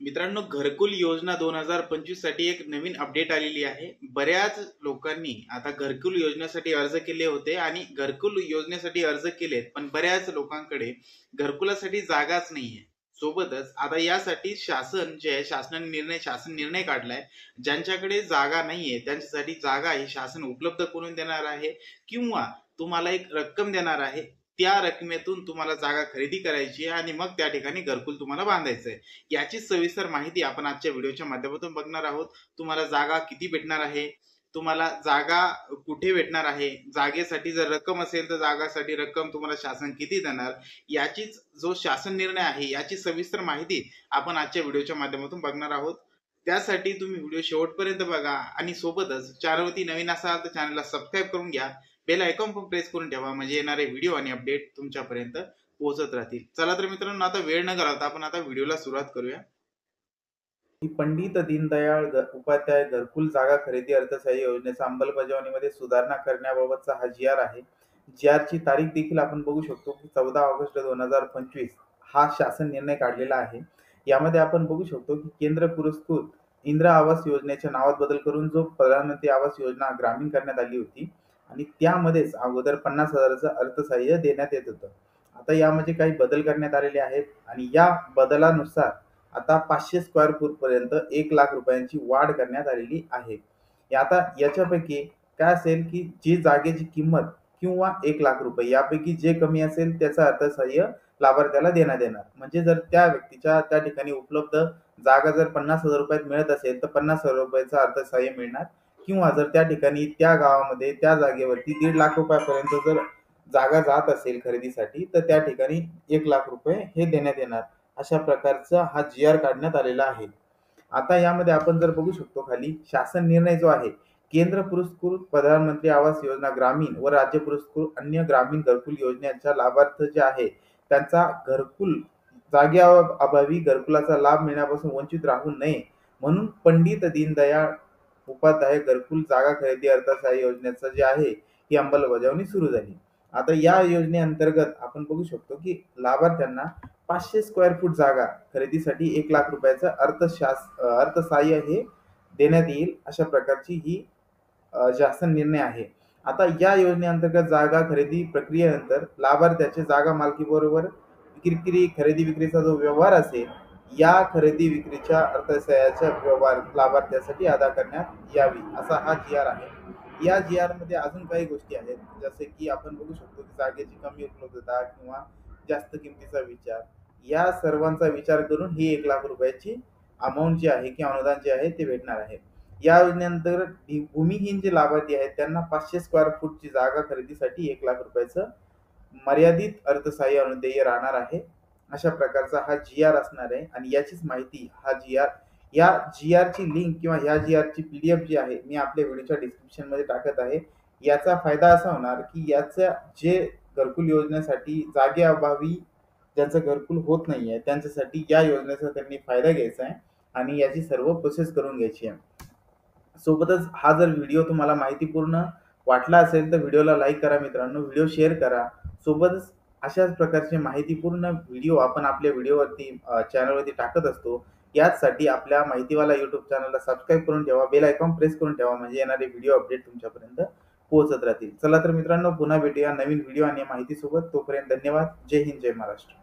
मित्रांनो, घरकुल योजना 2025 साठी एक नवीन अपडेट आलेली आहे। बऱ्याच लोकांनी आता घरकुल योजनेसाठी अर्ज केले होते आणि घरकुल योजनेसाठी अर्ज केलेत, पण बऱ्याच लोकांकडे घरकुलासाठी जागाच नाहीये। सोबतच आता यासाठी शासन जे आहे, शासन निर्णय काढलाय, ज्यांच्याकडे जागा नाहीये त्यांच्यासाठी जागा ही शासन उपलब्ध करून देणार आहे किंवा तुम्हाला एक रक्कम देणार आहे। त्या रकमेतून तुम्हाला जागा खरेदी करायची आहे आणि मग त्या ठिकाणी घरकुल तुम्हाला बांधायचं आहे। याची सविस्तर माहिती आपण आजच्या व्हिडिओच्या माध्यमातून बघणार आहोत। तुम्हाला जागा किती भेटणार आहे, तुम्हाला जागा कुठे भेटणार आहे, जागेसाठी जर रक्कम असेल तर जागासाठी रक्कम तुम्हाला शासन किती देणार, याचीच जो शासन निर्णय आहे याची सविस्तर माहिती आपण आजच्या व्हिडिओच्या माध्यमातून बघणार आहोत। त्यासाठी तुम्ही व्हिडिओ शेवटपर्यंत बघा आणि सोबतच चॅनलवरती नवीन असाल तर चॅनलला सबस्क्राइब करून घ्या, बेल आयकॉन पण प्रेस करून ठेवा, म्हणजे येणारे व्हिडिओ आणि अपडेट तुमच्यापर्यंत पोहोचत राहतील। चला तर मित्रांनो, आता वेळ न घालवता आपण आता व्हिडिओला सुरुवात करूया। पंडित दीनदयाळ उपाध्याय घरकुल जागा खरेदी अर्थसहाय्य योजनेचा अंमलबजावणीमध्ये सुधारणा करण्याबाबतचा हा जी आर आहे। जी आरची तारीख देखील आपण बघू शकतो की 14 ऑगस्ट 2025 हा शासन निर्णय काढलेला आहे। यामध्ये आपण बघू शकतो की केंद्र पुरस्कृत इंदिरा आवास योजनेच्या नावात बदल करून जो प्रधानमंत्री आवास योजना ग्रामीण करण्यात आली होती आणि त्यामध्येच अगोदर 50,000चं अर्थसहाय्य देण्यात येत होतं। आता यामध्ये काही बदल करण्यात आलेले आहेत आणि या बदलानुसार आता 500 स्क्वेअर फूट पर्यंत 1,00,000 रुपयांची वाढ करण्यात आलेली आहे। आता याच्यापैकी काय असेल की जी जागेची किंमत किंवा 1,00,000 रुपये यापैकी जे कमी असेल त्याचं अर्थसहाय्य लाभार्थ्याला देण्यात येणार। म्हणजे जर त्या व्यक्तीच्या त्या ठिकाणी उपलब्ध जागा जर 50,000 रुपयात मिळत असेल तर 50,000 रुपयाचं अर्थसहाय्य मिळणार किंवा जर त्या ठिकाणी त्या गावामध्ये त्या जागेवरती 1,50,000 रुपयापर्यंत जर जागा जात असेल खरेदीसाठी तर त्या ठिकाणी 1,00,000 रुपये हे देण्यात येणार। अशा प्रकारचा हा जी आर काढण्यात आलेला आहे। आता यामध्ये आपण जर बघू शकतो खाली शासन निर्णय जो आहे, केंद्र पुरस्कृत प्रधानमंत्री आवास योजना ग्रामीण व राज्य पुरस्कृत अन्य ग्रामीण घरकुल योजनेच्या लाभार्थ जे आहे त्यांचा घरकुल अभावी घरकुलाचा लाभ मिळण्यापासून वंचित राहू नये म्हणून पंडित दीनदयाळ उपाध्याय घरकुल जागा खरेदी अर्थसहाय्य योजनेचं जे आहे ही अंमलबजावणी सुरू झाली। आता या योजनेअंतर्गत आपण बघू शकतो की लाभार्थ्यांना 500 स्क्वेअर फूट जागा खरेदीसाठी 1,00,000 रुपयाचं अर्थसहाय्य हे देण्यात येईल, अशा प्रकारची ही शासन निर्णय आहे। आता या योजनेअंतर्गत जागा खरेदी प्रक्रियेनंतर लाभार्थ्याचे जागा मालकीबरोबर खरेदी विक्रीचा जो व्यवहार असेल, या खरेदी विक्रीच्या अर्थसहाय्याचा व्यवहार लाभार्थ्यासाठी अदा करण्यात यावी, असा हा जी आर आहे। या जी आर मध्ये अजून काही गोष्टी आहेत, जसे की आपण बघू शकतो की जागेची कमी उपलब्धता किंवा जास्त किमतीचा विचार, या सर्वांचा विचार करून ही 1,00,000 रुपयाची अमाउंट जी आहे किंवा अनुदान जे आहे ते भेटणार आहे। या योजनेअंतर्गत भूमिहीन जे लाभार्थी आहेत त्यांना 500 स्क्वेअर फूटची जागा खरेदीसाठी 1,00,000 रुपयाचं मर्यादित अर्थसहाय्य अनुदेय राहणार आहे। अशा प्रकारचा हा जी आर असणार आहे आणि याचीच माहिती या जी आरची लिंक किंवा या जी आरची पीडीएफ जी आहे मी आपल्या व्हिडिओच्या डिस्क्रिप्शन मध्ये टाकत आहे। याचा फायदा असा होणार की याचा जे घरकुल योजनेसाठी जागेअभावी ज्यांचं घरकुल होत नाहीये त्यांच्यासाठी या योजनेचा त्यांनी फायदा घ्यायचा आहे आणि याची सर्व प्रोसेस करून घ्यायची आहे। सोबतच हा जर व्हिडिओ तुम्हाला माहितीपूर्ण वाटला असेल तर व्हिडिओला लाईक करा मित्रांनो, व्हिडिओ शेअर करा। सोबतच अशाच प्रकारचे माहितीपूर्ण व्हिडिओ आपण आपल्या व्हिडिओवरती चॅनलवरती टाकत असतो। याचसाठी आपल्या माहितीवाला YouTube चॅनलला सबस्क्राइब करून ठेवा, बेल आयकॉन प्रेस करून ठेवा, म्हणजे येणारे व्हिडिओ अपडेट तुमच्यापर्यंत पोहोचत राहतील। चला तर मित्रांनो, पुन्हा भेटूया नवीन व्हिडिओ आणि माहितीसोबत। तोपर्यंत धन्यवाद। जय हिंद, जय महाराष्ट्र।